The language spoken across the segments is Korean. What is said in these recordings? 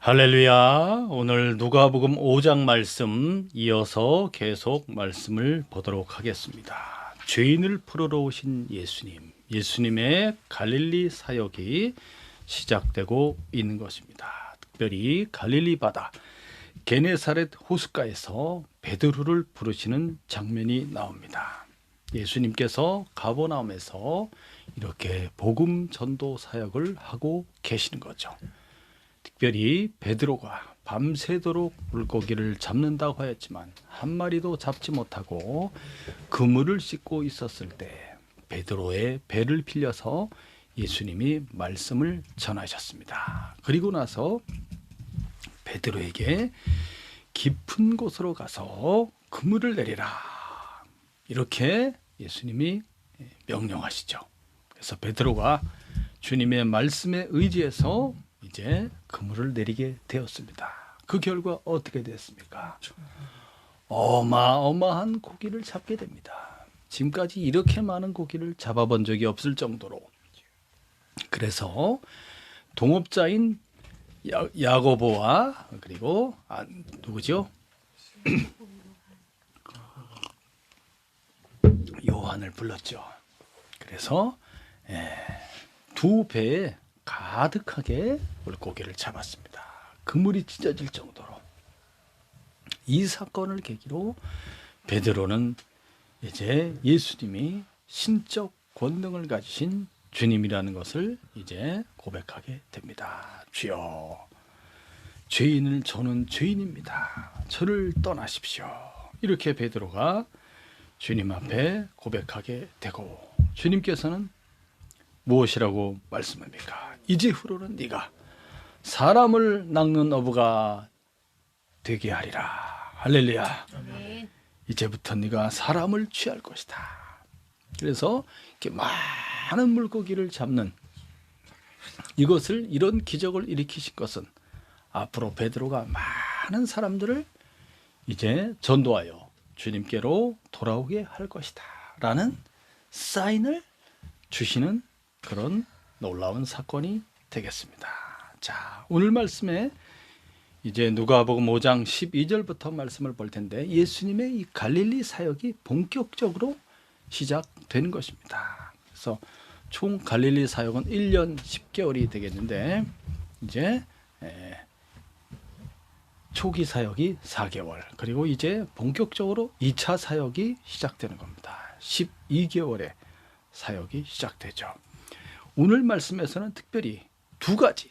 할렐루야. 오늘 누가복음 5장 말씀 이어서 계속 말씀을 보도록 하겠습니다. 죄인을 풀으러 오신 예수님, 예수님의 갈릴리 사역이 시작되고 있는 것입니다. 특별히 갈릴리 바다 게네사렛 호숫가에서 베드로를 부르시는 장면이 나옵니다. 예수님께서 가버나움에서 이렇게 복음 전도 사역을 하고 계시는 거죠. 특별히 베드로가 밤새도록 물고기를 잡는다고 하였지만 한 마리도 잡지 못하고 그물을 씻고 있었을 때 베드로의 배를 빌려서 예수님이 말씀을 전하셨습니다. 그리고 나서 베드로에게 깊은 곳으로 가서 그물을 내리라, 이렇게 예수님이 명령하시죠. 그래서 베드로가 주님의 말씀에 의지해서 이제 그물을 내리게 되었습니다. 그 결과 어떻게 됐습니까? 어마어마한 고기를 잡게 됩니다. 지금까지 이렇게 많은 고기를 잡아본 적이 없을 정도로. 그래서 동업자인 야고보와 그리고 누구죠? 요한을 불렀죠. 그래서 두 배에 가득하게 물고기를 잡았습니다. 그물이 찢어질 정도로. 이 사건을 계기로 베드로는 이제 예수님이 신적 권능을 가지신 주님이라는 것을 이제 고백하게 됩니다. 주여, 저는 죄인입니다. 저를 떠나십시오. 이렇게 베드로가 주님 앞에 고백하게 되고, 주님께서는 무엇이라고 말씀합니까? 이제후로는 네가 사람을 낚는 어부가 되게 하리라. 할렐루야. 아멘. 이제부터 네가 사람을 취할 것이다. 그래서 이렇게 많은 물고기를 잡는 이런 기적을 일으키신 것은 앞으로 베드로가 많은 사람들을 이제 전도하여 주님께로 돌아오게 할 것이다 라는 사인을 주시는 그런 놀라운 사건이 되겠습니다. 자, 오늘 말씀에 이제 누가복음 5장 12절부터 말씀을 볼 텐데, 예수님의 이 갈릴리 사역이 본격적으로 시작되는 것입니다. 그래서 총 갈릴리 사역은 1년 10개월이 되겠는데, 이제 초기 사역이 4개월, 그리고 이제 본격적으로 2차 사역이 시작되는 겁니다. 12개월의 사역이 시작되죠. 오늘 말씀에서는 특별히 두 가지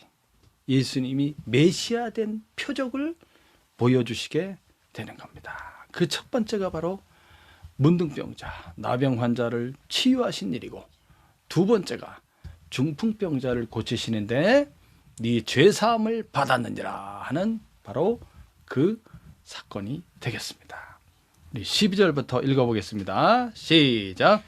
예수님이 메시아된 표적을 보여주시게 되는 겁니다. 그 첫 번째가 바로 문둥병자, 나병 환자를 치유하신 일이고, 두 번째가 중풍병자를 고치시는데 네 죄사함을 받았느니라 하는 바로 그 사건이 되겠습니다. 우리 12절부터 읽어보겠습니다. 시작.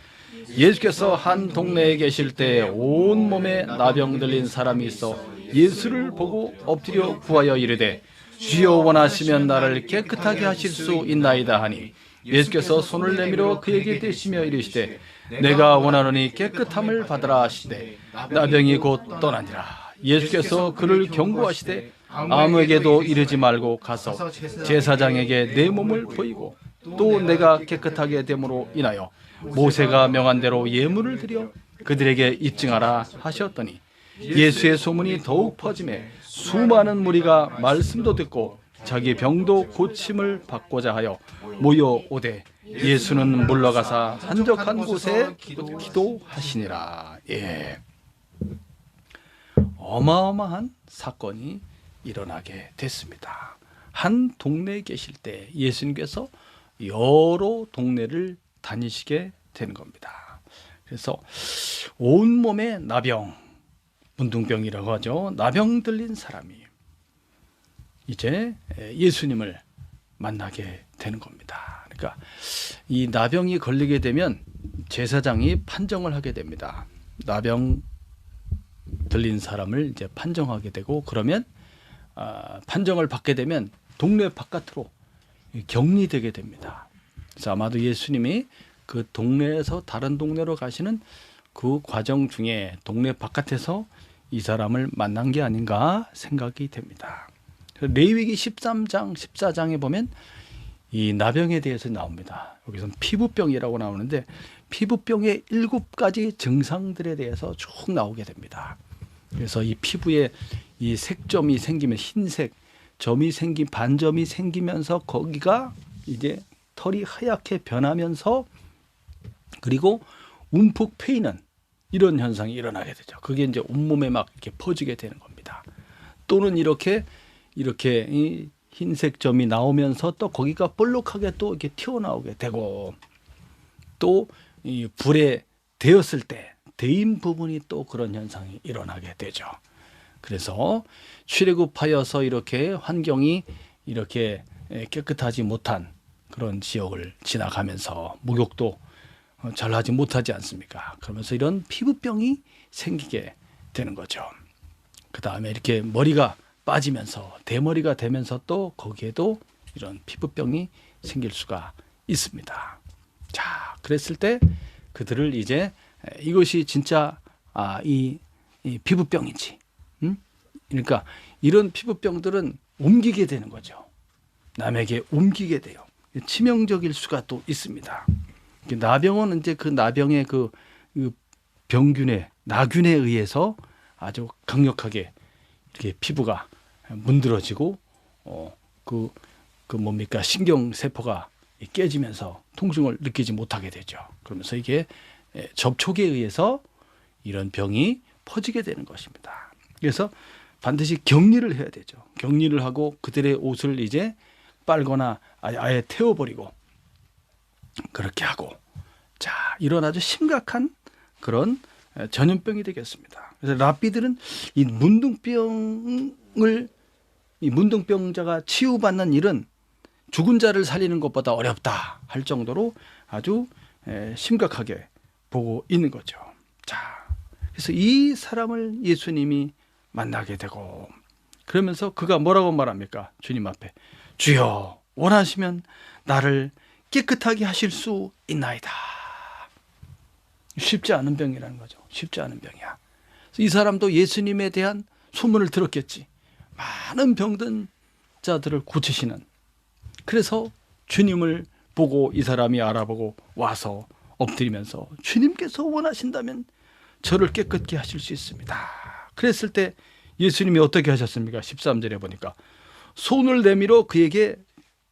예수께서 한 동네에 계실 때 온몸에 나병 들린 사람이 있어 예수를 보고 엎드려 구하여 이르되, 주여 원하시면 나를 깨끗하게 하실 수 있나이다 하니, 예수께서 손을 내밀어 그에게 대시며 이르시되, 내가 원하노니 깨끗함을 받으라 하시되 나병이 곧 떠나니라. 예수께서 그를 경고하시되 아무에게도 이르지 말고 가서 제사장에게 내 몸을 보이고, 또 내가 깨끗하게 됨으로 인하여 모세가 명한 대로 예물을 드려 그들에게 입증하라 하셨더니, 예수의 소문이 더욱 퍼지매 수많은 무리가 말씀도 듣고 자기 병도 고침을 받고자 하여 모여오되, 예수는 물러가사 한적한 곳에 기도하시니라. 어마어마한 사건이 일어나게 됐습니다. 한 동네에 계실 때 예수님께서 여러 동네를 다니시게 되는 겁니다. 그래서 온몸에 나병, 문둥병이라고 하죠. 나병 들린 사람이 이제 예수님을 만나게 되는 겁니다. 그러니까 이 나병이 걸리게 되면 제사장이 판정을 하게 됩니다. 나병 들린 사람을 이제 판정하게 되고, 그러면 판정을 받게 되면 동네 바깥으로 격리되게 됩니다. 그래서 아마도 예수님이 그 동네에서 다른 동네로 가시는 그 과정 중에 동네 바깥에서 이 사람을 만난 게 아닌가 생각이 됩니다. 레위기 13장, 14장에 보면 이 나병에 대해서 나옵니다. 여기서는 피부병이라고 나오는데 피부병의 7가지 증상들에 대해서 쭉 나오게 됩니다. 그래서 이 피부에 이 색점이 생기면 흰색 점이 반점이 생기면서 거기가 이제 털이 하얗게 변하면서 그리고 움푹 패이는 이런 현상이 일어나게 되죠. 그게 이제 온몸에 막 이렇게 퍼지게 되는 겁니다. 또는 이렇게 이 흰색 점이 나오면서 또 거기가 볼록하게 또 이렇게 튀어나오게 되고 또 이 불에 데였을 때 데인 부분이 또 그런 현상이 일어나게 되죠. 그래서 출애굽하여서 이렇게 환경이 이렇게 깨끗하지 못한 그런 지역을 지나가면서 목욕도 잘 하지 못하지 않습니까? 그러면서 이런 피부병이 생기게 되는 거죠. 그 다음에 이렇게 머리가 빠지면서 대머리가 되면서 또 거기에도 이런 피부병이 생길 수가 있습니다. 자, 그랬을 때 그들을 이제 이것이 진짜 이 피부병인지, 그러니까 이런 피부병들은 옮기게 되는 거죠. 남에게 옮기게 돼요. 치명적일 수가 또 있습니다. 나병은 이제 그 나병의 그 병균에 나균에 의해서 아주 강력하게 이렇게 피부가 문드러지고 그 뭡니까 신경 세포가 깨지면서 통증을 느끼지 못하게 되죠. 그러면서 이게 접촉에 의해서 이런 병이 퍼지게 되는 것입니다. 그래서 반드시 격리를 해야 되죠. 격리를 하고 그들의 옷을 이제 빨거나 아예 태워버리고 그렇게 하고 자 이런 아주 심각한 그런 전염병이 되겠습니다. 그래서 랍비들은 이 문둥병자가 치유받는 일은 죽은 자를 살리는 것보다 어렵다 할 정도로 아주 심각하게 보고 있는 거죠. 자, 그래서 이 사람을 예수님이 만나게 되고 그러면서 그가 뭐라고 말합니까? 주님 앞에 주여 원하시면 나를 깨끗하게 하실 수 있나이다. 쉽지 않은 병이라는 거죠. 쉽지 않은 병이야. 이 사람도 예수님에 대한 소문을 들었겠지. 많은 병든 자들을 고치시는. 그래서 주님을 보고 이 사람이 알아보고 와서 엎드리면서 주님께서 원하신다면 저를 깨끗게 하실 수 있습니다. 그랬을 때 예수님이 어떻게 하셨습니까? 13절에 보니까 손을 내밀어 그에게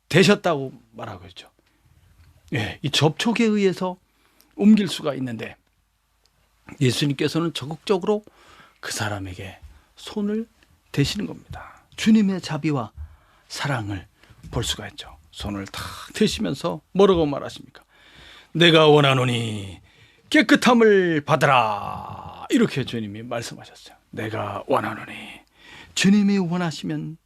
대셨다고 말하고 있죠. 예, 이 접촉에 의해서 옮길 수가 있는데 예수님께서는 적극적으로 그 사람에게 손을 대시는 겁니다. 주님의 자비와 사랑을 볼 수가 있죠. 손을 탁 대시면서 뭐라고 말하십니까? 내가 원하노니 깨끗함을 받으라. 이렇게 주님이 말씀하셨어요. 내가 원하노니 주님이 원하시면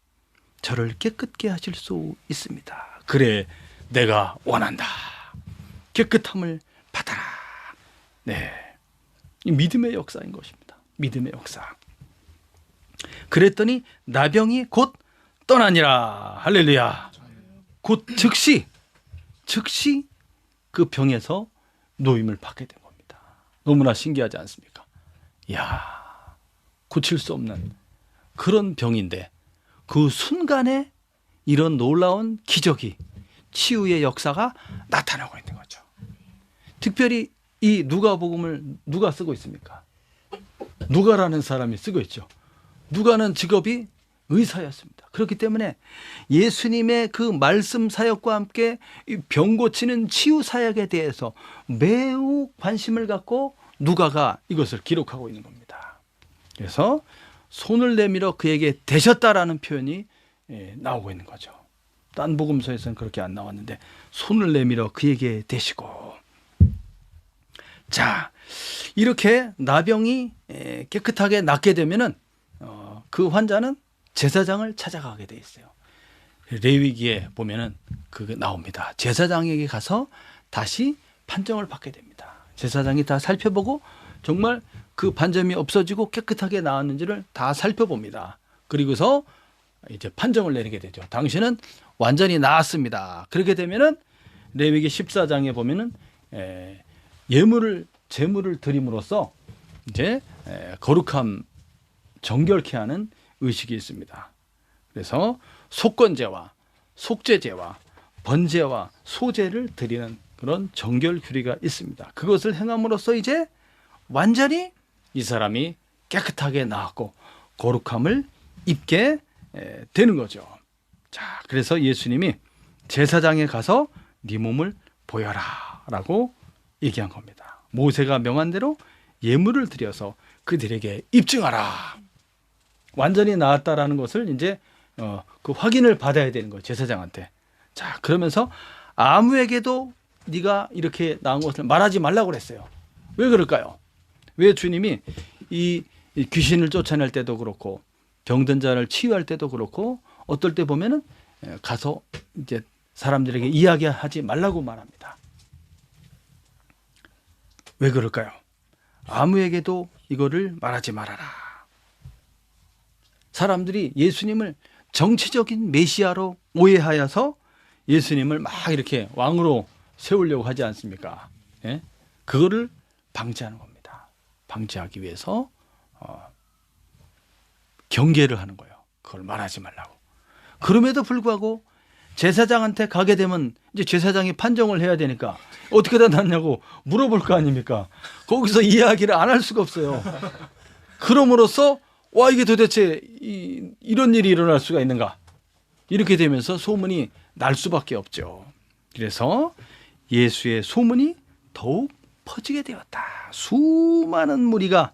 저를 깨끗게 하실 수 있습니다. 그래 내가 원한다. 깨끗함을 받아라. 네, 이 믿음의 역사인 것입니다. 믿음의 역사. 그랬더니 나병이 곧 떠나니라. 할렐루야. 곧 즉시 그 병에서 노임을 받게 된 겁니다. 너무나 신기하지 않습니까? 이야, 고칠 수 없는 그런 병인데 그 순간에 이런 놀라운 기적이 치유의 역사가 나타나고 있는 거죠. 특별히 이 누가복음을 누가 쓰고 있습니까? 누가라는 사람이 쓰고 있죠. 누가는 직업이 의사였습니다. 그렇기 때문에 예수님의 그 말씀 사역과 함께 병 고치는 치유 사역에 대해서 매우 관심을 갖고 누가가 이것을 기록하고 있는 겁니다. 그래서 손을 내밀어 그에게 대셨다라는 표현이 나오고 있는 거죠. 딴 복음서에서는 그렇게 안 나왔는데 손을 내밀어 그에게 대시고 자 이렇게 나병이 깨끗하게 낫게 되면은 그 환자는 제사장을 찾아가게 돼 있어요. 레위기에 보면은 그게 나옵니다. 제사장에게 가서 다시 판정을 받게 됩니다. 제사장이 다 살펴보고 정말 그 반점이 없어지고 깨끗하게 나왔는지를 다 살펴봅니다. 그리고서 이제 판정을 내리게 되죠. 당신은 완전히 나았습니다. 그렇게 되면은 레위기 14장에 보면은 제물을 드림으로써 이제 거룩함 정결케 하는 의식이 있습니다. 그래서 속건제와 속죄제와 번제와 소제를 드리는 그런 정결 규례가 있습니다. 그것을 행함으로써 이제 완전히 이 사람이 깨끗하게 나았고 거룩함을 입게 되는 거죠. 자, 그래서 예수님이 제사장에 가서 네 몸을 보여라 라고 얘기한 겁니다. 모세가 명한 대로 예물을 드려서 그들에게 입증하라. 완전히 나았다라는 것을 이제 그 확인을 받아야 되는 거예요, 제사장한테. 자, 그러면서 아무에게도 네가 이렇게 나은 것을 말하지 말라고 그랬어요. 왜 그럴까요? 왜 주님이 이 귀신을 쫓아낼 때도 그렇고 병든 자를 치유할 때도 그렇고 어떨 때 보면은 가서 이제 사람들에게 이야기하지 말라고 말합니다. 왜 그럴까요? 아무에게도 이거를 말하지 말아라. 사람들이 예수님을 정치적인 메시아로 오해하여서 예수님을 막 이렇게 왕으로 세우려고 하지 않습니까? 예? 그거를 방지하는 겁니다. 방지하기 위해서 경계를 하는 거예요. 그걸 말하지 말라고. 그럼에도 불구하고 제사장한테 가게 되면 이제 제사장이 판정을 해야 되니까 어떻게 다 났냐고 물어볼 거 아닙니까? 거기서 이야기를 안 할 수가 없어요. 그럼으로써 와, 이게 도대체 이런 일이 일어날 수가 있는가? 이렇게 되면서 소문이 날 수밖에 없죠. 그래서 예수의 소문이 더욱 퍼지게 되었다. 수많은 무리가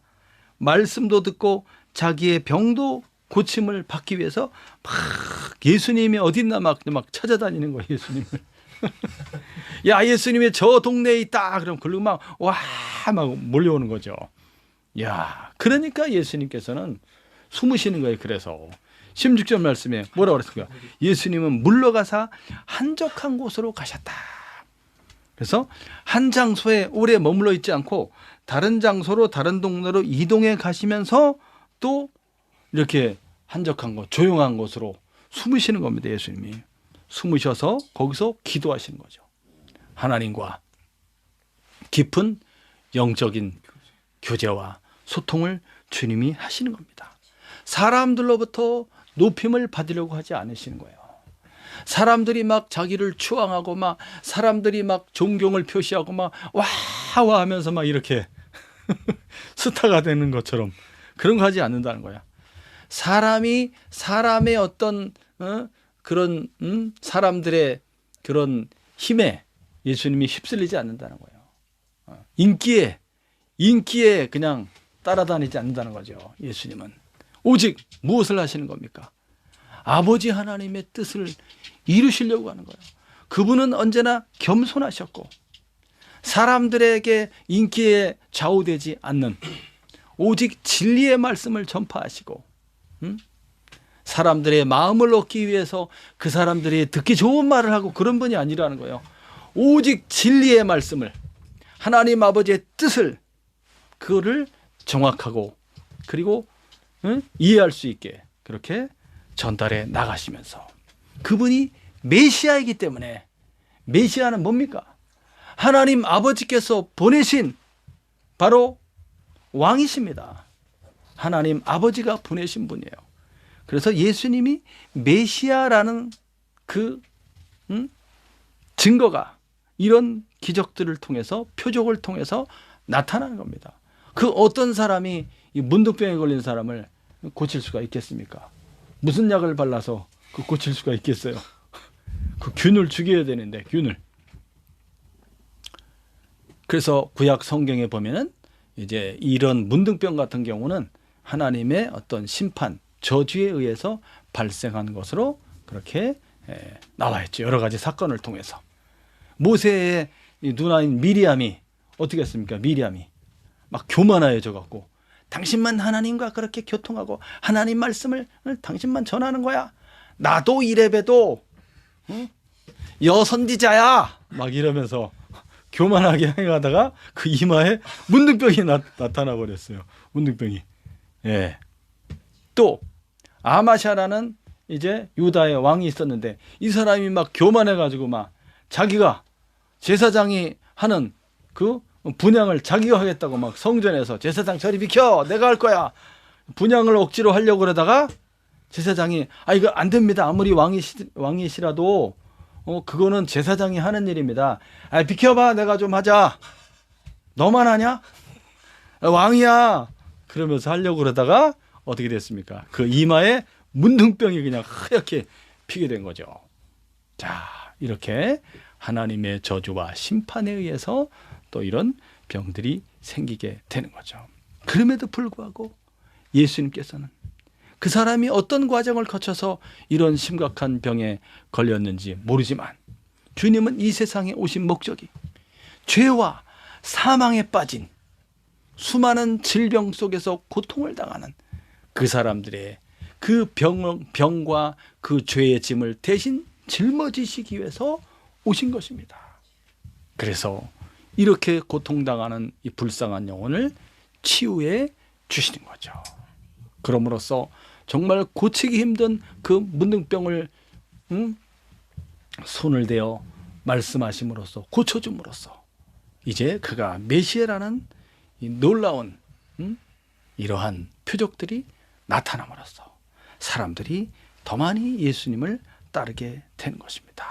말씀도 듣고 자기의 병도 고침을 받기 위해서 막 예수님이 어딨나 막 찾아다니는 거예요, 예수님을. 야, 예수님이 저 동네에 있다. 그럼 그리고 막 몰려오는 거죠. 야, 그러니까 예수님께서는 숨으시는 거예요. 그래서 16절 말씀에 뭐라고 그랬습니까? 예수님은 물러가사 한적한 곳으로 가셨다. 그래서 한 장소에 오래 머물러 있지 않고 다른 장소로 다른 동네로 이동해 가시면서 또 이렇게 한적한 곳, 조용한 곳으로 숨으시는 겁니다. 예수님이 숨으셔서 거기서 기도하시는 거죠. 하나님과 깊은 영적인 교제와 소통을 주님이 하시는 겁니다. 사람들로부터 높임을 받으려고 하지 않으시는 거예요. 사람들이 막 자기를 추앙하고 막 사람들이 막 존경을 표시하고 막 와와 하면서 막 이렇게 스타가 되는 것처럼 그런 거 하지 않는다는 거야. 사람이 사람의 어떤 그런 사람들의 그런 힘에 예수님이 휩쓸리지 않는다는 거예요. 인기에 그냥 따라다니지 않는다는 거죠. 예수님은 오직 무엇을 하시는 겁니까? 아버지 하나님의 뜻을 이루시려고 하는 거예요. 그분은 언제나 겸손하셨고 사람들에게 인기에 좌우되지 않는 오직 진리의 말씀을 전파하시고 사람들의 마음을 얻기 위해서 그 사람들이 듣기 좋은 말을 하고 그런 분이 아니라는 거예요. 오직 진리의 말씀을 하나님 아버지의 뜻을 그거를 정확하고 그리고 이해할 수 있게 그렇게 전달해 나가시면서 그분이 메시아이기 때문에 메시아는 뭡니까? 하나님 아버지께서 보내신 바로 왕이십니다. 하나님 아버지가 보내신 분이에요. 그래서 예수님이 메시아라는 그 증거가 이런 기적들을 통해서 표적을 통해서 나타나는 겁니다. 그 어떤 사람이 이 문둥병에 걸린 사람을 고칠 수가 있겠습니까? 무슨 약을 발라서 그 고칠 수가 있겠어요? 그 균을 죽여야 되는데 균을. 그래서 구약 성경에 보면은 이제 이런 문둥병 같은 경우는 하나님의 어떤 심판, 저주에 의해서 발생한 것으로 그렇게 나와 있죠. 여러 가지 사건을 통해서. 모세의 누나인 미리암이 어떻게 했습니까? 미리암이 막 교만해져 갖고 당신만 하나님과 그렇게 교통하고 하나님 말씀을 당신만 전하는 거야. 나도 이래봬도 여선지자야 막 이러면서 교만하게 행하다가 그 이마에 문둥병이 나타나 버렸어요. 문둥병이. 예. 또 아마샤라는 이제 유다의 왕이 있었는데 이 사람이 막 교만해가지고 막 자기가 제사장이 하는 그 분향을 자기가 하겠다고 막 성전에서 제사장 저리 비켜 내가 할 거야 분향을 억지로 하려고 그러다가 제사장이 이거 안 됩니다. 아무리 왕이시라도 그거는 제사장이 하는 일입니다. 비켜봐, 내가 좀 하자. 너만 하냐? 왕이야. 그러면서 하려고 그러다가 어떻게 됐습니까? 그 이마에 문둥병이 그냥 하얗게 피게 된 거죠. 자, 이렇게 하나님의 저주와 심판에 의해서 또 이런 병들이 생기게 되는 거죠. 그럼에도 불구하고 예수님께서는 그 사람이 어떤 과정을 거쳐서 이런 심각한 병에 걸렸는지 모르지만 주님은 이 세상에 오신 목적이 죄와 사망에 빠진 수많은 질병 속에서 고통을 당하는 그 사람들의 그 병과 그 죄의 짐을 대신 짊어지시기 위해서 오신 것입니다. 그래서 이렇게 고통당하는 이 불쌍한 영혼을 치유해 주시는 거죠. 그럼으로써 정말 고치기 힘든 그 문둥병을 손을 대어 말씀하심으로써 고쳐줌으로써 이제 그가 메시아라는 이 놀라운 이러한 표적들이 나타남으로써 사람들이 더 많이 예수님을 따르게 되는 것입니다.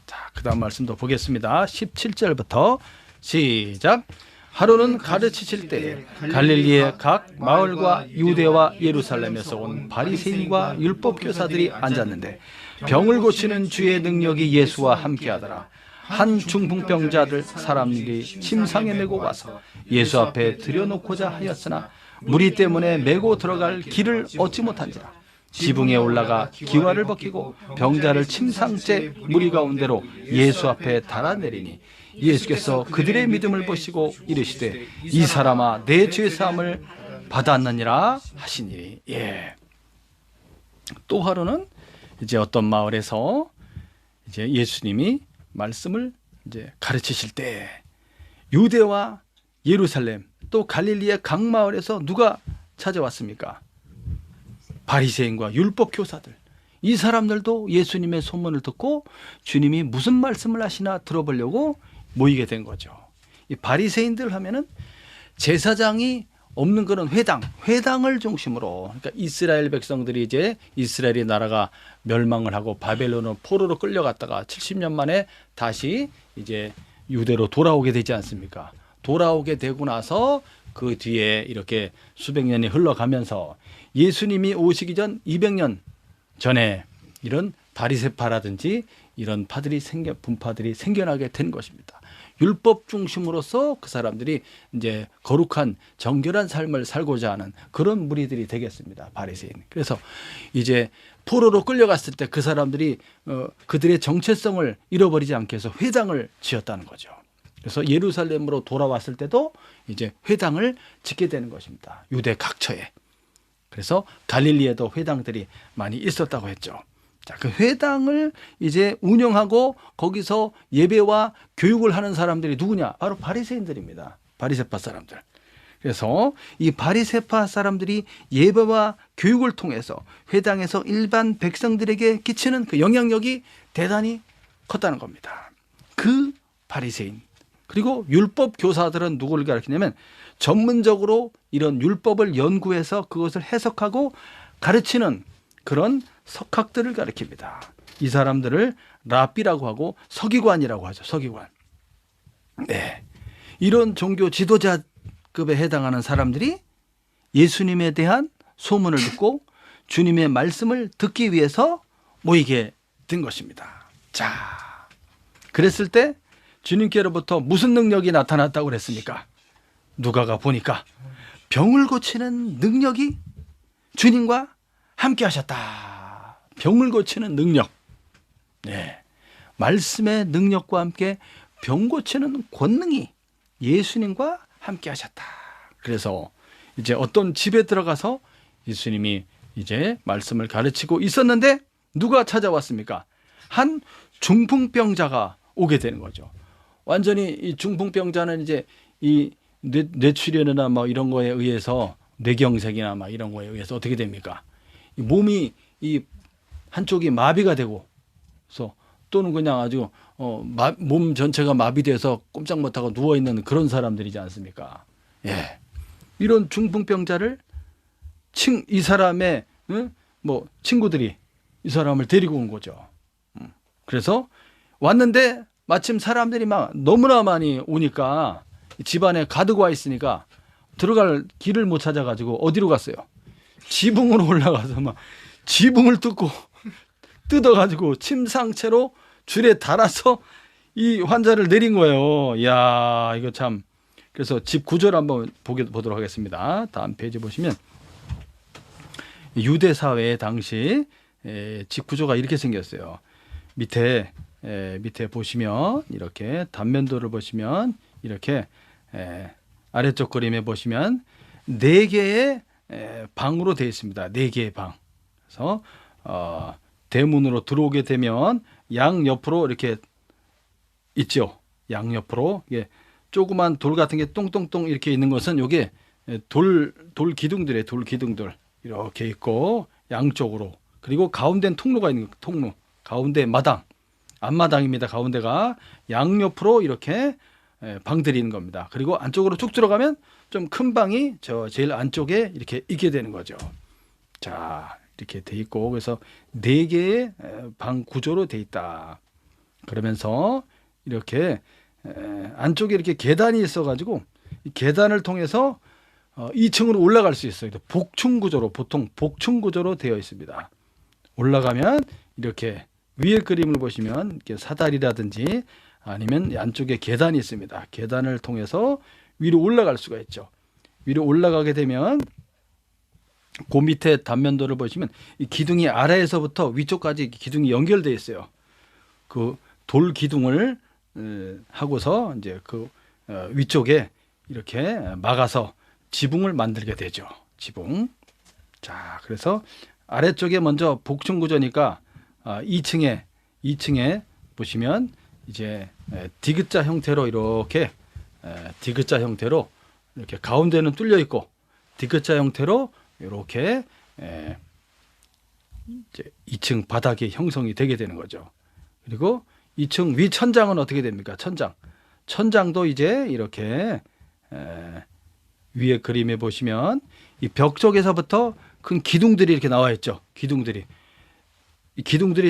자, 그 다음 말씀도 보겠습니다. 17절부터 시작. 하루는 가르치실 때에 갈릴리의 각 마을과 유대와 예루살렘에서 온 바리새인과 율법교사들이 앉았는데 병을 고치는 주의 능력이 예수와 함께하더라. 한 중풍병자를 사람들이 침상에 메고 와서 예수 앞에 들여놓고자 하였으나 무리 때문에 메고 들어갈 길을 얻지 못한지라. 지붕에 올라가 기와를 벗기고 병자를 침상째 무리 가운데로 예수 앞에 달아내리니 예수께서 그들의 믿음을 보시고 이르시되 이 사람아 내 죄 사함을 받았느니라 하시니. 또 하루는 이제 어떤 마을에서 이제 예수님이 말씀을 이제 가르치실 때 유대와 예루살렘 또 갈릴리의 각 마을에서 누가 찾아왔습니까? 바리새인과 율법 교사들. 이 사람들도 예수님의 소문을 듣고 주님이 무슨 말씀을 하시나 들어보려고 모이게 된 거죠. 이 바리새인들 하면은 제사장이 없는 그런 회당을 중심으로, 그러니까 이스라엘 백성들이 이제 이스라엘의 나라가 멸망을 하고 바벨론으로 포로로 끌려갔다가 70년 만에 다시 이제 유대로 돌아오게 되지 않습니까? 돌아오게 되고 나서 그 뒤에 이렇게 수백 년이 흘러가면서 예수님이 오시기 전 200년 전에 이런 바리새파라든지 이런 분파들이 생겨나게 된 것입니다. 율법 중심으로서 그 사람들이 이제 거룩한 정결한 삶을 살고자 하는 그런 무리들이 되겠습니다. 바리새인. 그래서 이제 포로로 끌려갔을 때 그 사람들이 그들의 정체성을 잃어버리지 않게 해서 회당을 지었다는 거죠. 그래서 예루살렘으로 돌아왔을 때도 이제 회당을 짓게 되는 것입니다. 유대 각처에. 그래서 갈릴리에도 회당들이 많이 있었다고 했죠. 자, 그 회당을 이제 운영하고 거기서 예배와 교육을 하는 사람들이 누구냐? 바로 바리새인들입니다. 바리새파 사람들. 그래서 이 바리새파 사람들이 예배와 교육을 통해서 회당에서 일반 백성들에게 끼치는 그 영향력이 대단히 컸다는 겁니다. 그 바리새인 그리고 율법 교사들은 누구를 가르치냐면 전문적으로 이런 율법을 연구해서 그것을 해석하고 가르치는 그런 석학들을 가리킵니다. 이 사람들을 랍비라고 하고 서기관이라고 하죠. 서기관. 네. 이런 종교 지도자급에 해당하는 사람들이 예수님에 대한 소문을 듣고 주님의 말씀을 듣기 위해서 모이게 된 것입니다. 자, 그랬을 때 주님께로부터 무슨 능력이 나타났다고 그랬습니까? 누가가 보니까 병을 고치는 능력이 주님과 함께 하셨다. 병을 고치는 능력. 네. 말씀의 능력과 함께 병 고치는 권능이 예수님과 함께 하셨다. 그래서 이제 어떤 집에 들어가서 예수님이 이제 말씀을 가르치고 있었는데 누가 찾아왔습니까? 한 중풍병자가 오게 되는 거죠. 완전히 이 중풍병자는 이제 이 뇌출혈이나 뭐 이런 거에 의해서 뇌경색이나 막 이런 거에 의해서 어떻게 됩니까? 이 몸이 이 한쪽이 마비가 되고, 그래서 또는 그냥 아주 몸 전체가 마비돼서 꼼짝 못하고 누워 있는 그런 사람들이지 않습니까? 예, 이런 중풍병자를 이 사람의 뭐 친구들이 이 사람을 데리고 온 거죠. 그래서 왔는데 마침 사람들이 막 너무나 많이 오니까 집안에 가득 와 있으니까 들어갈 길을 못 찾아가지고 어디로 갔어요? 지붕으로 올라가서 막 지붕을 뜯어가지고 침상채로 줄에 달아서 이 환자를 내린 거예요. 이야, 이거 참. 그래서 집 구조를 한번 보도록 하겠습니다. 다음 페이지 보시면 유대 사회 당시 집 구조가 이렇게 생겼어요. 밑에 보시면 이렇게 단면도를 보시면 이렇게 아래쪽 그림에 보시면 4개의 방으로 되어 있습니다. 4개의 방. 그래서 대문으로 들어오게 되면 양 옆으로 이렇게 있죠. 양 옆으로 조그만 돌 같은 게 똥똥똥 이렇게 있는 것은 요게 돌 기둥들이에요. 돌 기둥들 이렇게 있고 양쪽으로, 그리고 가운데는 통로가 있는 거예요. 통로 가운데 마당, 앞마당입니다. 가운데가 양옆으로 이렇게 방들이 있는 겁니다. 그리고 안쪽으로 쭉 들어가면 좀 큰 방이 저 제일 안쪽에 이렇게 있게 되는 거죠. 자, 이렇게 돼 있고, 그래서 4개의 방 구조로 돼 있다. 그러면서 이렇게 안쪽에 이렇게 계단이 있어가지고 이 계단을 통해서 2층으로 올라갈 수 있어요. 복층 구조로, 보통 복층 구조로 되어 있습니다. 올라가면 이렇게 위에 그림을 보시면 이렇게 사다리라든지 아니면 안쪽에 계단이 있습니다. 계단을 통해서 위로 올라갈 수가 있죠. 위로 올라가게 되면 그 밑에 단면도를 보시면 이 기둥이 아래에서부터 위쪽까지 기둥이 연결되어 있어요. 그 돌 기둥을 하고서 이제 그 위쪽에 이렇게 막아서 지붕을 만들게 되죠. 지붕. 자, 그래서 아래쪽에 먼저 복층 구조니까 2층에 보시면 이제 디귿자 형태로 이렇게 디귿자 형태로 이렇게 가운데는 뚫려 있고 디귿자 형태로 이렇게 이제 2층 바닥이 형성이 되게 되는 거죠. 그리고 2층 위 천장은 어떻게 됩니까? 천장도 이제 이렇게 위에 그림에 보시면 이 벽 쪽에서부터 큰 기둥들이 이렇게 나와 있죠. 기둥들이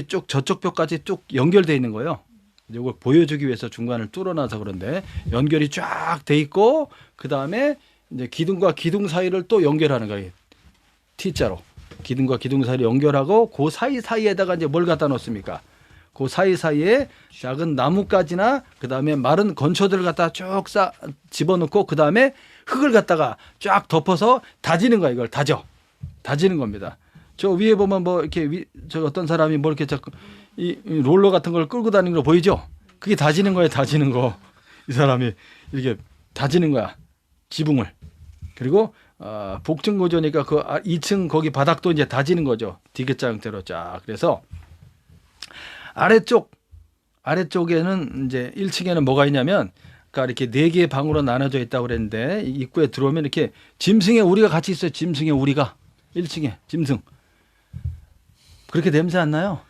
쭉 저쪽 벽까지 쭉 연결되어 있는 거예요. 이걸 보여주기 위해서 중간을 뚫어놔서 그런데 연결이 쫙 돼 있고, 그 다음에 이제 기둥과 기둥 사이를 또 연결하는 거예요. T자로 기둥과 기둥 사이를 연결하고 그 사이에다가 이제 뭘 갖다 놓습니까? 그 사이사이에 작은 나뭇가지나 그 다음에 마른 건초들을 갖다 쭉 집어넣고 그 다음에 흙을 갖다가 쫙 덮어서 다지는 거예요. 이걸 다지는 겁니다. 저 위에 보면 뭐 이렇게 저 어떤 사람이 뭐 이렇게 자꾸 이 롤러 같은 걸 끌고 다니는 거 보이죠? 그게 다지는 거예요. 다지는 거. 이 사람이 이렇게 다지는 거야. 지붕을. 그리고 복층 구조니까 그 2층 거기 바닥도 이제 다지는 거죠. 디귿자 형태로 쫙. 그래서 아래쪽에는 이제 1층에는 뭐가 있냐면, 그러니까 이렇게 4개의 방으로 나눠져 있다고 그랬는데 입구에 들어오면 이렇게 짐승의 우리가 같이 있어요. 짐승의 우리가 1층에 짐승. 그렇게 냄새 안 나요?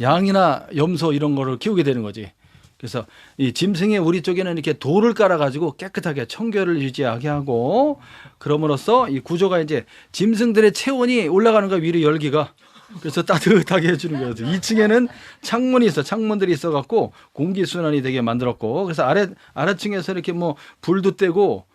양이나 염소 이런 거를 키우게 되는 거지. 그래서 이 짐승의 우리 쪽에는 이렇게 돌을 깔아가지고 깨끗하게 청결을 유지하게 하고, 그럼으로써 이 구조가 이제 짐승들의 체온이 올라가는 거야. 위로 열기가. 그래서 따뜻하게 해주는 거예요. 2층에는 창문이 있어. 창문들이 있어갖고 공기순환이 되게 만들었고, 그래서 아래층에서 이렇게 뭐 불도 떼고,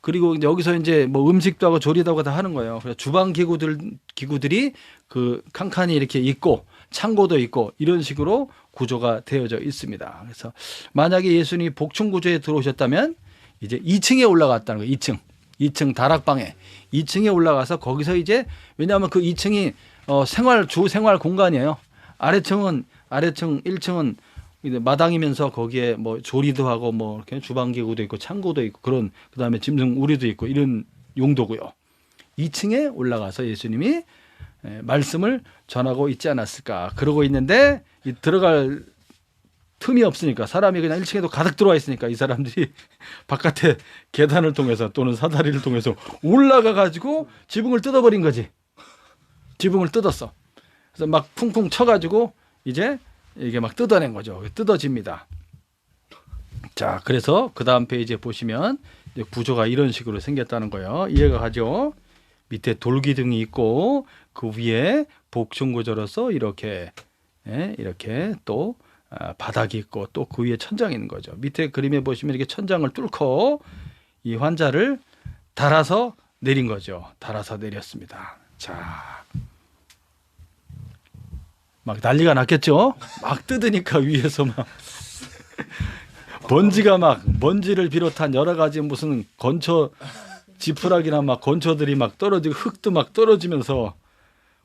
그리고 이제 여기서 이제 뭐 음식도 하고 조리도 하고 다 하는 거예요. 그래서 주방 기구들이 그 칸칸이 이렇게 있고, 창고도 있고, 이런 식으로 구조가 되어져 있습니다. 그래서 만약에 예수님이 복층 구조에 들어오셨다면 이제 2층에 올라갔다는 거예요. 2층 다락방에 2층에 올라가서 거기서 이제, 왜냐하면 그 2층이 주 생활 공간이에요. 아래층 1층은 마당이면서 거기에 뭐 조리도 하고 뭐 이렇게 주방 기구도 있고 창고도 있고 그런, 그다음에 짐승 우리도 있고 이런 용도고요. 2층에 올라가서 예수님이 말씀을 전하고 있지 않았을까. 그러고 있는데 들어갈 틈이 없으니까, 사람이 그냥 1층에도 가득 들어와 있으니까 이 사람들이 바깥에 계단을 통해서 또는 사다리를 통해서 올라가 가지고 지붕을 뜯어버린 거지. 지붕을 뜯었어. 그래서 막 쿵쿵 쳐가지고 이제 이게 막 뜯어낸 거죠. 뜯어집니다. 자, 그래서 그 다음 페이지에 보시면 구조가 이런 식으로 생겼다는 거예요. 이해가 가죠? 밑에 돌기둥이 있고 그 위에 복층구조로서 이렇게 이렇게 또 바닥이 있고 또 그 위에 천장이 있는 거죠. 밑에 그림에 보시면 이렇게 천장을 뚫고 이 환자를 달아서 내린 거죠. 달아서 내렸습니다. 자, 막 난리가 났겠죠. 막 뜯으니까 위에서 막 먼지가 막 먼지를 비롯한 여러 가지 무슨 건초 지푸라기나 막 건초들이 막 떨어지고 흙도 막 떨어지면서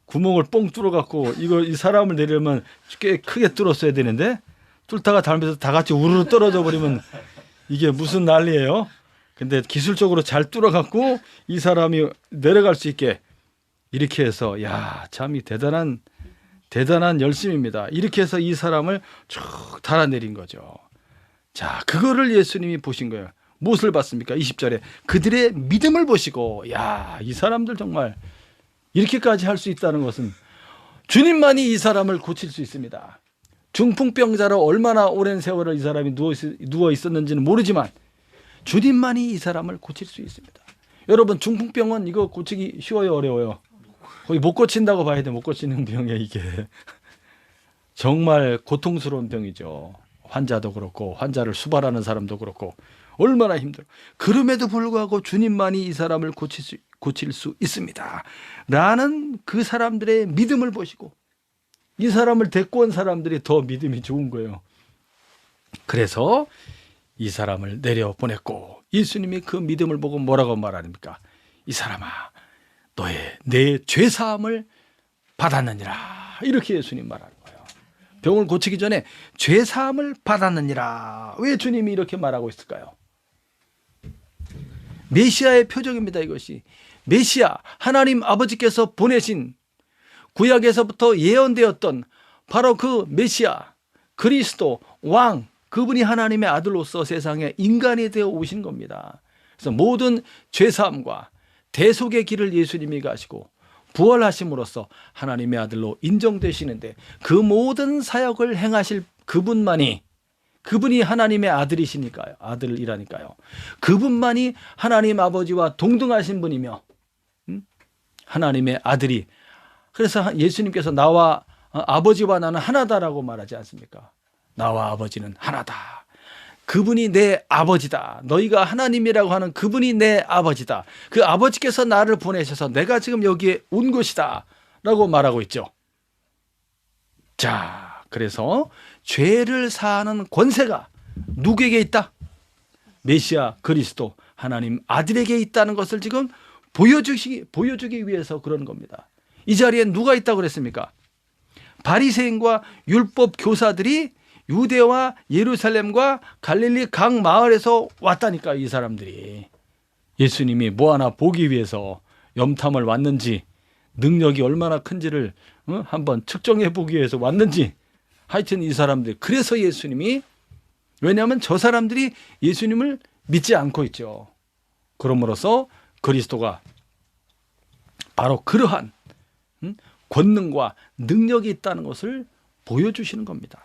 구멍을 뻥 뚫어갖고 이 사람을 내리려면 꽤 크게 뚫었어야 되는데 뚫다가 잘못해서 다 같이 우르르 떨어져 버리면 이게 무슨 난리예요. 근데 기술적으로 잘 뚫어갖고 이 사람이 내려갈 수 있게 이렇게 해서 야, 참 이 대단한 열심입니다. 이렇게 해서 이 사람을 쭉 달아내린 거죠. 자, 그거를 예수님이 보신 거예요. 무엇을 봤습니까? 20절에 그들의 믿음을 보시고 야, 이 사람들 정말 이렇게까지 할 수 있다는 것은 주님만이 이 사람을 고칠 수 있습니다. 중풍병자로 얼마나 오랜 세월을 이 사람이 누워 있었는지는 모르지만 주님만이 이 사람을 고칠 수 있습니다. 여러분, 중풍병은 이거 고치기 쉬워요, 어려워요? 거의 못 고친다고 봐야 돼. 못 고치는 병이야 이게. 정말 고통스러운 병이죠. 환자도 그렇고 환자를 수발하는 사람도 그렇고 얼마나 힘들어. 그럼에도 불구하고 주님만이 이 사람을 고칠 수 있습니다. 라는 그 사람들의 믿음을 보시고 이 사람을 데리고 온 사람들이 더 믿음이 좋은 거예요. 그래서 이 사람을 내려보냈고 예수님이 그 믿음을 보고 뭐라고 말합니까? 이 사람아, 내 죄사함을 받았느니라. 이렇게 예수님 말하는 거예요. 병을 고치기 전에 죄사함을 받았느니라. 왜 주님이 이렇게 말하고 있을까요? 메시아의 표적입니다. 이것이 메시아, 하나님 아버지께서 보내신 구약에서부터 예언되었던 바로 그 메시아, 그리스도, 왕, 그분이 하나님의 아들로서 세상에 인간이 되어 오신 겁니다. 그래서 모든 죄사함과 대속의 길을 예수님이 가시고 부활하심으로써 하나님의 아들로 인정되시는데 그 모든 사역을 행하실 그분이 하나님의 아들이시니까요. 아들이라니까요. 그분만이 하나님 아버지와 동등하신 분이며 하나님의 아들이, 그래서 예수님께서 나와 아버지와 나는 하나다라고 말하지 않습니까? 나와 아버지는 하나다. 그분이 내 아버지다. 너희가 하나님이라고 하는 그분이 내 아버지다. 그 아버지께서 나를 보내셔서 내가 지금 여기에 온 것이다 라고 말하고 있죠. 자, 그래서 죄를 사하는 권세가 누구에게 있다? 메시아 그리스도 하나님 아들에게 있다는 것을 지금 보여주기 위해서 그런 겁니다. 이 자리에 누가 있다고 그랬습니까? 바리새인과 율법 교사들이 유대와 예루살렘과 갈릴리 각 마을에서 왔다니까. 이 사람들이 예수님이 뭐 하나 보기 위해서 염탐을 왔는지 능력이 얼마나 큰지를 한번 측정해 보기 위해서 왔는지, 하여튼 이 사람들, 그래서 예수님이, 왜냐하면 저 사람들이 예수님을 믿지 않고 있죠. 그러므로서 그리스도가 바로 그러한 권능과 능력이 있다는 것을 보여주시는 겁니다.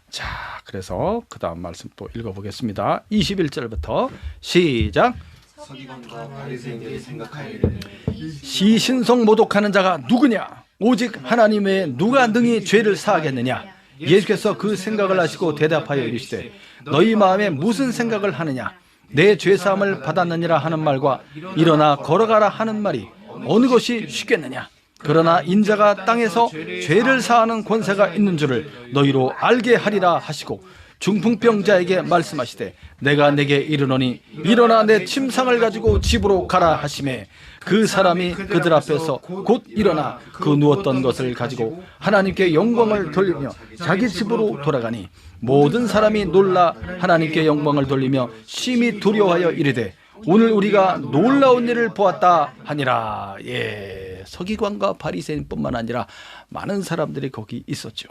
자, 그래서 그 다음 말씀 또 읽어보겠습니다. 21절부터 시작. 서기관과 바리새인들이 생각하기를 시신성 모독하는 자가 누구냐? 오직 하나님 외에 누가 능히 죄를 사하겠느냐? 예수께서 그 생각을 하시고 대답하여 이르시되 너희 마음에 무슨 생각을 하느냐? 내 죄사함을 받았느니라 하는 말과 일어나 걸어가라 하는 말이 어느 것이 쉽겠느냐? 그러나 인자가 땅에서 죄를 사하는 권세가 있는 줄을 너희로 알게 하리라 하시고 중풍병자에게 말씀하시되 내가 내게 이르노니 일어나 내 침상을 가지고 집으로 가라 하시매 그 사람이 그들 앞에서 곧 일어나 그 누웠던 것을 가지고 하나님께 영광을 돌리며 자기 집으로 돌아가니 모든 사람이 놀라 하나님께 영광을 돌리며 심히 두려워하여 이르되 오늘 우리가 놀라운 일을 보았다 하니라. 예, 서기관과 바리새인뿐만 아니라 많은 사람들이 거기 있었죠.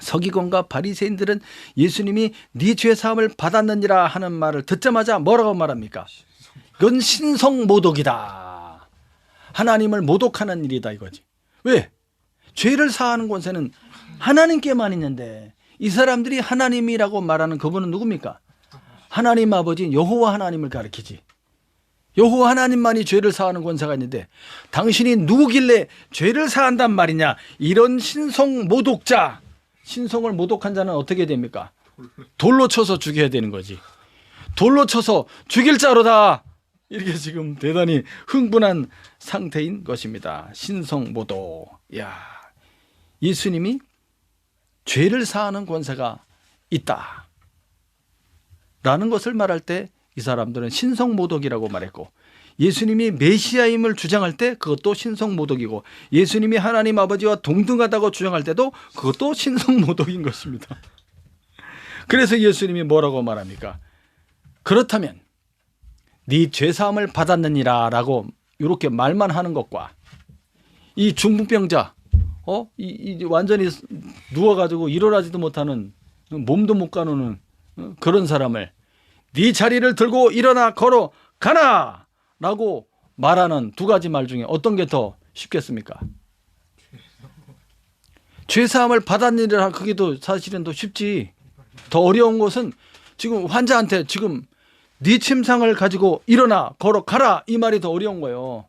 서기관과 바리새인들은 예수님이 네 죄사함을 받았느니라 하는 말을 듣자마자 뭐라고 말합니까? 이건 신성모독이다. 하나님을 모독하는 일이다 이거지. 왜? 죄를 사하는 권세는 하나님께만 있는데 이 사람들이 하나님이라고 말하는 그분은 누굽니까? 하나님 아버지 여호와 하나님을 가리키지. 여호와 하나님만이 죄를 사하는 권세가 있는데 당신이 누구길래 죄를 사한단 말이냐. 이런 신성 모독자, 신성을 모독한 자는 어떻게 됩니까? 돌로 쳐서 죽여야 되는 거지. 돌로 쳐서 죽일 자로다. 이렇게 지금 대단히 흥분한 상태인 것입니다. 신성 모독. 야, 예수님이 죄를 사하는 권세가 있다 라는 것을 말할 때 이 사람들은 신성모독이라고 말했고, 예수님이 메시아임을 주장할 때 그것도 신성모독이고, 예수님이 하나님 아버지와 동등하다고 주장할 때도 그것도 신성모독인 것입니다. 그래서 예수님이 뭐라고 말합니까? 그렇다면 네 죄사함을 받았느니라 라고 이렇게 말만 하는 것과 이 중풍병자 완전히 누워가지고 일어나지도 못하는, 몸도 못 가누는 그런 사람을 네 자리를 들고 일어나 걸어가라 라고 말하는 두 가지 말 중에 어떤 게 더 쉽겠습니까? 죄사함을 받았느니라, 그게 더 사실은 더 쉽지. 더 어려운 것은 지금 환자한테 지금 네 침상을 가지고 일어나 걸어가라 이 말이 더 어려운 거예요.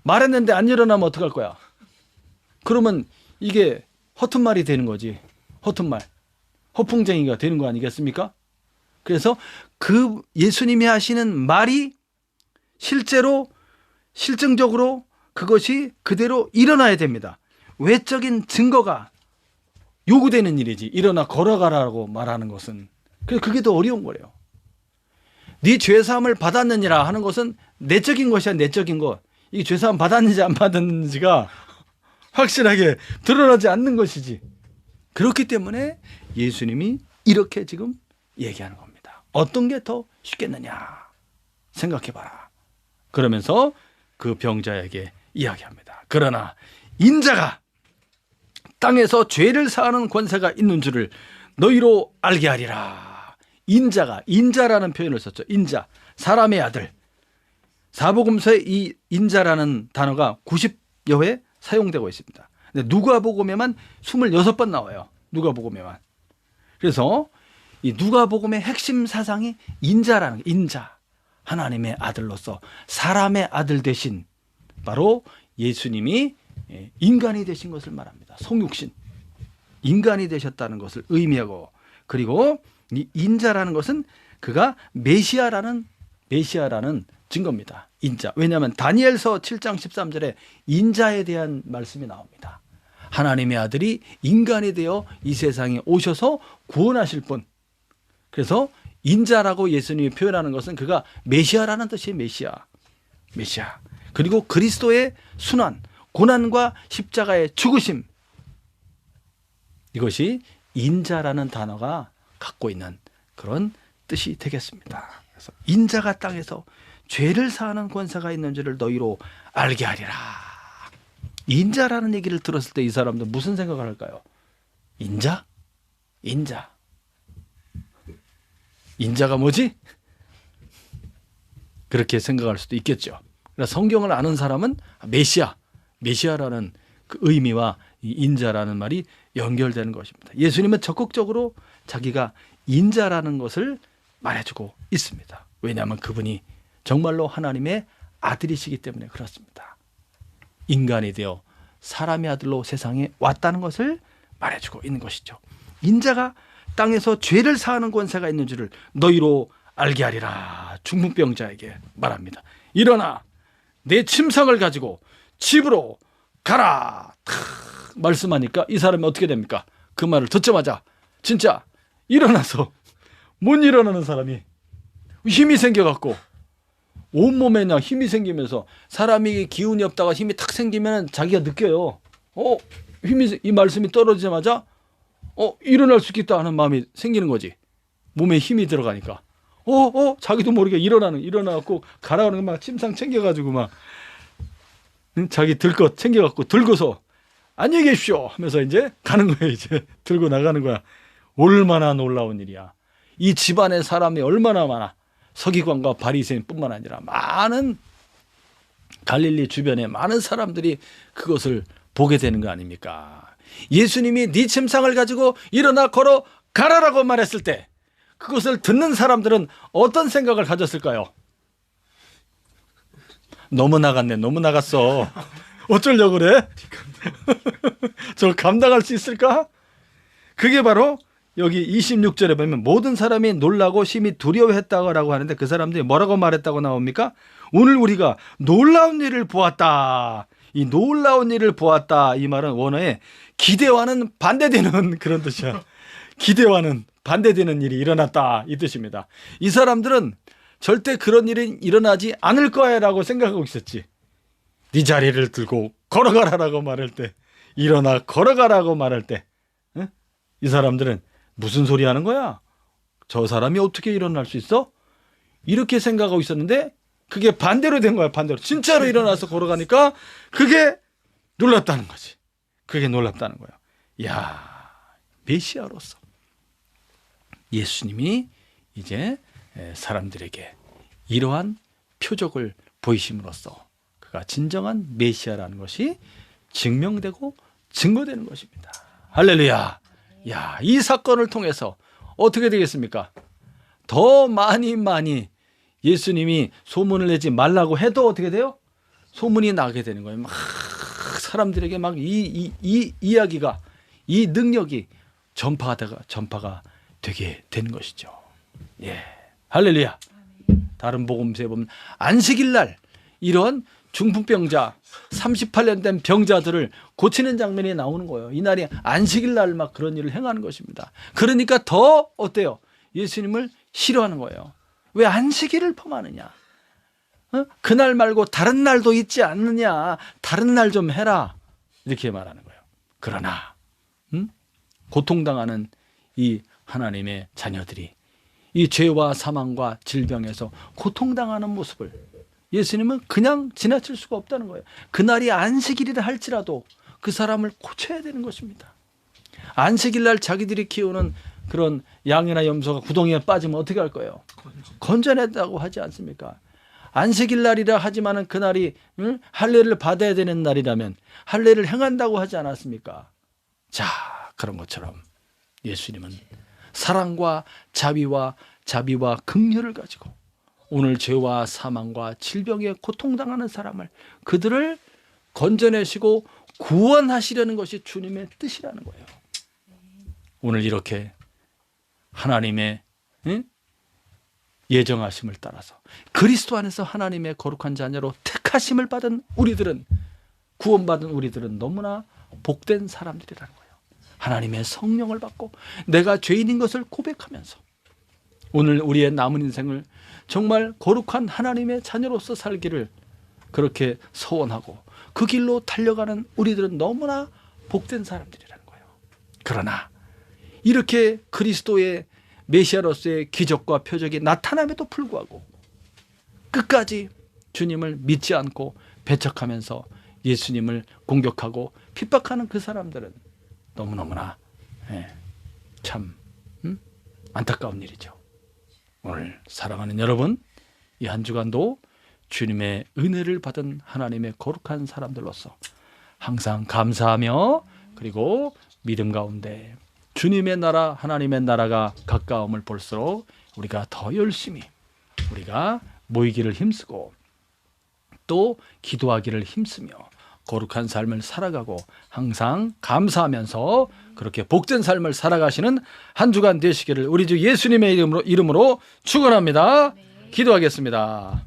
말했는데 안 일어나면 어떡할 거야? 그러면 이게 허튼 말이 되는 거지. 허튼 말, 허풍쟁이가 되는 거 아니겠습니까? 그래서 그 예수님이 하시는 말이 실증적으로 그것이 그대로 일어나야 됩니다. 외적인 증거가 요구되는 일이지, 일어나 걸어가라고 말하는 것은. 그래서 그게 더 어려운 거예요. 네 죄사함을 받았느니라 하는 것은 내적인 것이야. 내적인 것. 이게 죄사함 받았는지 안 받았는지가 확실하게 드러나지 않는 것이지. 그렇기 때문에 예수님이 이렇게 지금 얘기하는 겁니다. 어떤 게 더 쉽겠느냐 생각해봐라. 그러면서 그 병자에게 이야기합니다. 그러나 인자가 땅에서 죄를 사하는 권세가 있는 줄을 너희로 알게 하리라. 인자라는 표현을 썼죠. 인자, 사람의 아들. 사복음서에 이 인자라는 단어가 90여 회 사용되고 있습니다. 근데 누가복음에만 26번 나와요. 누가복음에만. 그래서 이 누가복음의 핵심 사상이 인자라는, 인자, 하나님의 아들로서 사람의 아들 되신, 바로 예수님이 인간이 되신 것을 말합니다. 성육신, 인간이 되셨다는 것을 의미하고, 그리고 이 인자라는 것은 그가 메시아라는 증거입니다. 인자. 왜냐하면 다니엘서 7장 13절에 인자에 대한 말씀이 나옵니다. 하나님의 아들이 인간이 되어 이 세상에 오셔서 구원하실 분. 그래서 인자라고 예수님이 표현하는 것은 그가 메시아라는 뜻이에요. 메시아. 그리고 그리스도의 순환, 고난과 십자가의 죽으심. 이것이 인자라는 단어가 갖고 있는 그런 뜻이 되겠습니다. 그래서 인자가 땅에서 죄를 사하는 권세가 있는 줄을 너희로 알게 하리라. 인자라는 얘기를 들었을 때 이 사람들 무슨 생각을 할까요? 인자? 인자가 뭐지? 그렇게 생각할 수도 있겠죠. 그러나 성경을 아는 사람은 메시아라는 그 의미와 이 인자라는 말이 연결되는 것입니다. 예수님은 적극적으로 자기가 인자라는 것을 말해주고 있습니다. 왜냐하면 그분이 정말로 하나님의 아들이시기 때문에 그렇습니다. 인간이 되어 사람의 아들로 세상에 왔다는 것을 말해주고 있는 것이죠. 인자가 땅에서 죄를 사하는 권세가 있는 줄을 너희로 알게 하리라. 중풍병자에게 말합니다. 일어나 내 침상을 가지고 집으로 가라. 말씀하니까 이 사람이 어떻게 됩니까? 그 말을 듣자마자 진짜 일어나서 못 일어나는 사람이 힘이 생겨갖고 온몸에 그냥 힘이 생기면서, 사람이 기운이 없다가 힘이 탁 생기면 자기가 느껴요. 이 말씀이 떨어지자마자 일어날 수 있겠다 하는 마음이 생기는 거지. 몸에 힘이 들어가니까. 자기도 모르게 일어나갖고 가라가는 막 침상 챙겨가지고 막 자기 들 것 챙겨갖고 들고서 안녕히 계십시오 하면서 이제 가는 거예요. 이제 들고 나가는 거야. 얼마나 놀라운 일이야. 이 집안에 사람이 얼마나 많아. 서기관과 바리새인뿐만 아니라 많은 갈릴리 주변에 많은 사람들이 그것을 보게 되는 거 아닙니까? 예수님이 네 침상을 가지고 일어나 걸어 가라라고 말했을 때 그것을 듣는 사람들은 어떤 생각을 가졌을까요? 너무 나갔네. 너무 나갔어. 어쩌려고 그래? 저 감당할 수 있을까? 그게 바로 여기 26절에 보면 모든 사람이 놀라고 심히 두려워했다고 하는데 그 사람들이 뭐라고 말했다고 나옵니까? 오늘 우리가 놀라운 일을 보았다. 이 놀라운 일을 보았다. 이 말은 원어에 기대와는 반대되는 그런 뜻이야. 기대와는 반대되는 일이 일어났다. 이 뜻입니다. 이 사람들은 절대 그런 일이 일어나지 않을 거야라고 생각하고 있었지. 네 자리를 들고 걸어가라라고 말할 때, 일어나 걸어가라고 말할 때, 응? 이 사람들은 무슨 소리 하는 거야? 저 사람이 어떻게 일어날 수 있어? 이렇게 생각하고 있었는데 그게 반대로 된 거야. 반대로. 진짜로 일어나서 걸어가니까 그게 놀랍다는 거지. 그게 놀랍다는 거야. 이야, 메시아로서 예수님이 이제 사람들에게 이러한 표적을 보이심으로써 그가 진정한 메시아라는 것이 증명되고 증거되는 것입니다. 할렐루야. 야, 이 사건을 통해서 어떻게 되겠습니까? 더 많이 예수님이 소문을 내지 말라고 해도 어떻게 돼요? 소문이 나게 되는 거예요. 막 사람들에게 막 이 이야기가, 이 능력이 전파가 되게 되는 것이죠. 예, 할렐루야. 다른 복음서에 보면 안식일 날 이런 중풍병자 38년 된 병자들을 고치는 장면이 나오는 거예요. 이날이 안식일 날 막 그런 일을 행하는 것입니다. 그러니까 더 어때요? 예수님을 싫어하는 거예요. 왜 안식일을 범하느냐? 그날 말고 다른 날도 있지 않느냐? 다른 날 좀 해라. 이렇게 말하는 거예요. 그러나 고통당하는 이 하나님의 자녀들이 이 죄와 사망과 질병에서 고통당하는 모습을 예수님은 그냥 지나칠 수가 없다는 거예요. 그날이 안식일이라 할지라도 그 사람을 고쳐야 되는 것입니다. 안식일 날 자기들이 키우는 그런 양이나 염소가 구덩이에 빠지면 어떻게 할 거예요? 건져낸다고 하지 않습니까? 안식일 날이라 하지만은 그날이 할례를 받아야 되는 날이라면 할례를 행한다고 하지 않았습니까? 자, 그런 것처럼 예수님은 사랑과 자비와 긍휼을 가지고 오늘 죄와 사망과 질병에 고통당하는 사람을, 그들을 건져내시고 구원하시려는 것이 주님의 뜻이라는 거예요. 오늘 이렇게 하나님의 예정하심을 따라서 그리스도 안에서 하나님의 거룩한 자녀로 택하심을 받은 우리들은, 구원받은 우리들은 너무나 복된 사람들이라는 거예요. 하나님의 성령을 받고 내가 죄인인 것을 고백하면서 오늘 우리의 남은 인생을 정말 거룩한 하나님의 자녀로서 살기를 그렇게 소원하고 그 길로 달려가는 우리들은 너무나 복된 사람들이라는 거예요. 그러나 이렇게 그리스도의 메시아로서의 기적과 표적이 나타남에도 불구하고 끝까지 주님을 믿지 않고 배척하면서 예수님을 공격하고 핍박하는 그 사람들은 너무너무나 참 안타까운 일이죠. 오늘 사랑하는 여러분, 이 한 주간도 주님의 은혜를 받은 하나님의 거룩한 사람들로서 항상 감사하며 그리고 믿음 가운데 주님의 나라, 하나님의 나라가 가까움을 볼수록 우리가 더 열심히 우리가 모이기를 힘쓰고 또 기도하기를 힘쓰며 거룩한 삶을 살아가고 항상 감사하면서 그렇게 복된 삶을 살아가시는 한 주간 되시기를 우리 주 예수님의 이름으로 축원합니다. 기도하겠습니다.